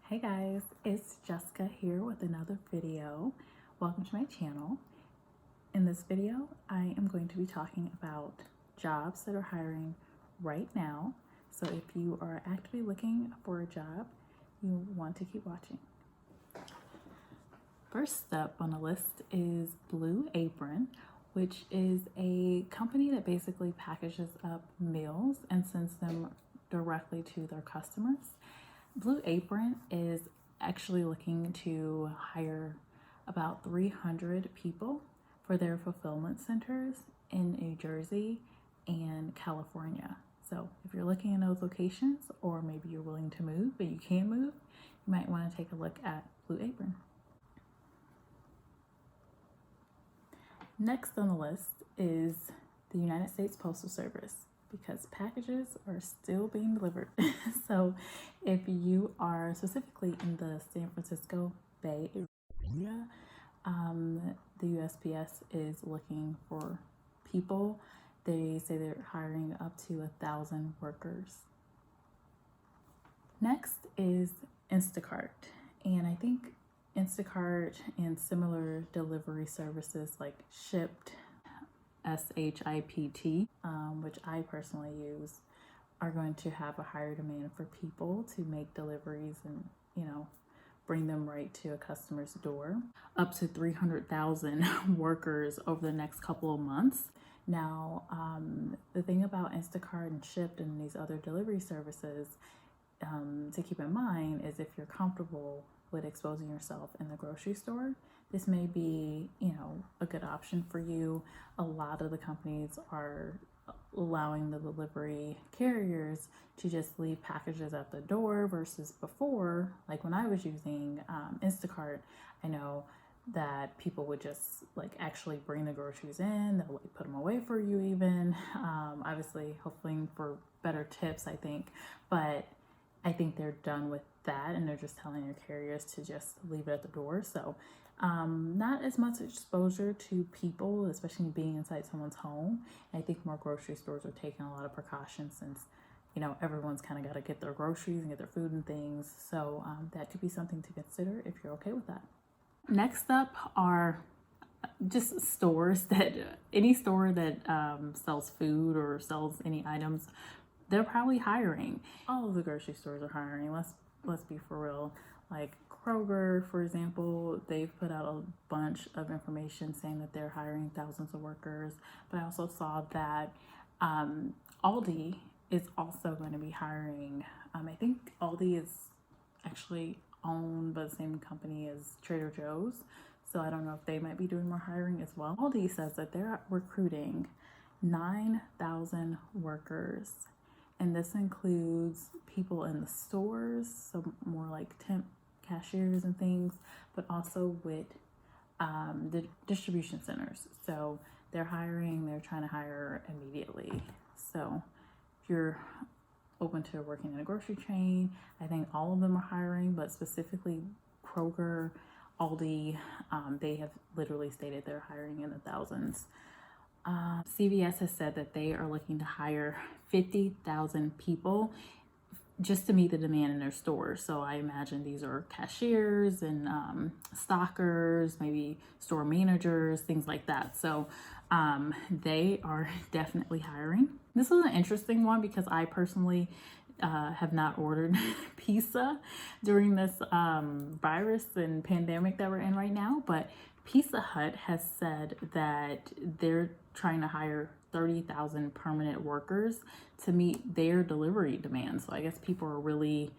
Hey guys, it's Jessica here with another video. Welcome to my channel. In this video, I am going to be talking about jobs that are hiring right now. So if you are actively looking for a job, you want to keep watching. First up on the list is Blue Apron, which is a company that basically packages up meals and sends them directly to their customers. Blue Apron is actually looking to hire about 300 people for their fulfillment centers in New Jersey and California. So if you're looking in those locations, or maybe you're willing to move but you can't move, you might want to take a look at Blue Apron. Next on the list is the United States Postal Service, because packages are still being delivered. So if you are specifically in the San Francisco Bay Area, the USPS is looking for people. They say they're hiring up to 1,000 workers. Next is Instacart, and I think Instacart and similar delivery services like Shipt, SHIPT, which I personally use, are going to have a higher demand for people to make deliveries and, bring them right to a customer's door. Up to 300,000 workers over the next couple of months. Now, the thing about Instacart and Shipt and these other delivery services to keep in mind is if you're comfortable with exposing yourself in the grocery store, this may be, a good option for you. A lot of the companies are allowing the delivery carriers to just leave packages at the door versus before, like when I was using Instacart, I know that people would just actually bring the groceries in, they'll put them away for you even, obviously hoping for better tips, I think, but I think they're done with that and they're just telling your carriers to just leave it at the door. So not as much exposure to people, especially being inside someone's home. And I think more grocery stores are taking a lot of precautions since, everyone's kind of got to get their groceries and get their food and things. So that could be something to consider if you're okay with that. Next up are just stores any store that sells food or sells any items, they're probably hiring. All of the grocery stores are hiring. Let's be for real. Like Kroger, for example, they've put out a bunch of information saying that they're hiring thousands of workers. But I also saw that Aldi is also going to be hiring. I think Aldi is actually owned by the same company as Trader Joe's. So I don't know if they might be doing more hiring as well. Aldi says that they're recruiting 9,000 workers. And this includes people in the stores, so more like temp cashiers and things, but also with the distribution centers. So they're trying to hire immediately. So if you're open to working in a grocery chain, I think all of them are hiring, but specifically Kroger, Aldi, they have literally stated they're hiring in the thousands. CVS has said that they are looking to hire 50,000 people just to meet the demand in their stores. So I imagine these are cashiers and stockers, maybe store managers, things like that. So they are definitely hiring. This was an interesting one because I personally have not ordered pizza during this virus and pandemic that we're in right now, but Pizza Hut has said that they're trying to hire 30,000 permanent workers to meet their delivery demands. So I guess people are really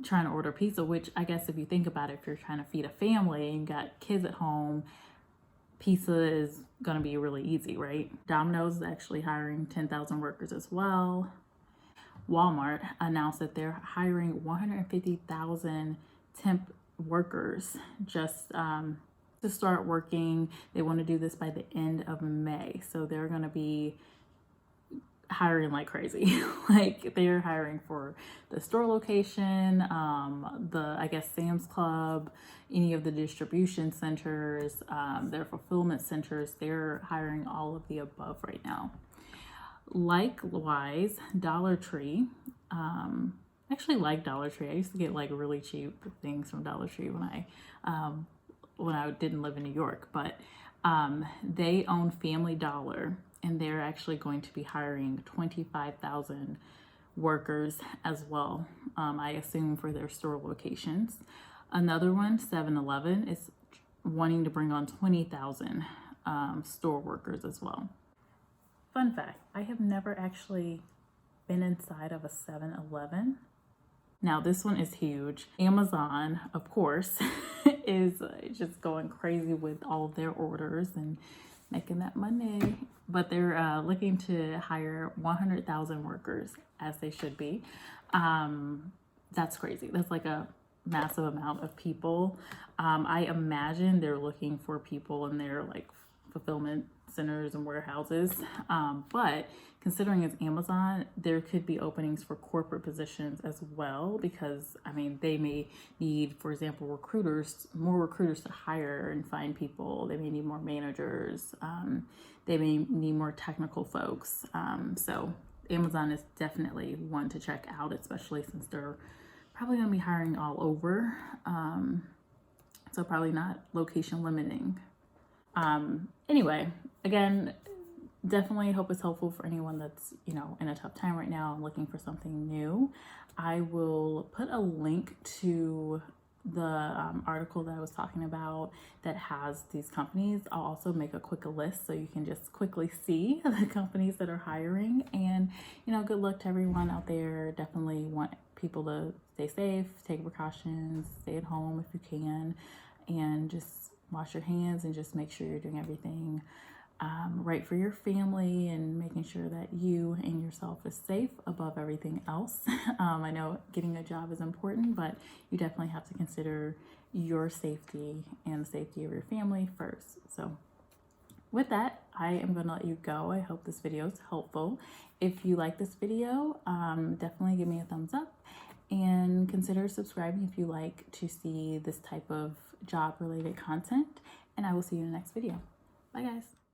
trying to order pizza, which I guess if you think about it, if you're trying to feed a family and you got kids at home, pizza is going to be really easy, right? Domino's is actually hiring 10,000 workers as well. Walmart announced that they're hiring 150,000 temp workers just to start working. They want to do this by the end of May. So they're going to be hiring like crazy. Like they're hiring for the store location, I guess Sam's Club, any of the distribution centers, their fulfillment centers. They're hiring all of the above right now. Likewise, Dollar Tree actually like Dollar Tree. I used to get like really cheap things from Dollar Tree when I didn't live in New York, but they own Family Dollar, and they're actually going to be hiring 25,000 workers as well, I assume for their store locations. Another one, 7-Eleven, is wanting to bring on 20,000 store workers as well. Fun fact, I have never actually been inside of a 7-Eleven. Now this one is huge. Amazon, of course, is just going crazy with all of their orders and making that money. But they're looking to hire 100,000 workers, as they should be. That's crazy. That's like a massive amount of people. I imagine they're looking for people in their like fulfillment centers and warehouses. But considering it's Amazon, there could be openings for corporate positions as well, because I mean, they may need, for example, more recruiters to hire and find people. They may need more managers. They may need more technical folks. So Amazon is definitely one to check out, especially since they're probably going to be hiring all over. So probably not location limiting. Anyway, again, definitely hope it's helpful for anyone that's, you know, in a tough time right now and looking for something new. I will put a link to the article that I was talking about that has these companies. I'll also make a quick list so you can just quickly see the companies that are hiring. And, you know, good luck to everyone out there. Definitely want people to stay safe, take precautions, stay at home if you can, and just wash your hands and just make sure you're doing everything right for your family and making sure that you and yourself is safe above everything else. I know getting a job is important, but you definitely have to consider your safety and the safety of your family first. So with that, I am going to let you go. I hope this video is helpful. If you like this video, definitely give me a thumbs up and consider subscribing if you like to see this type of job related content. And I will see you in the next video. Bye guys.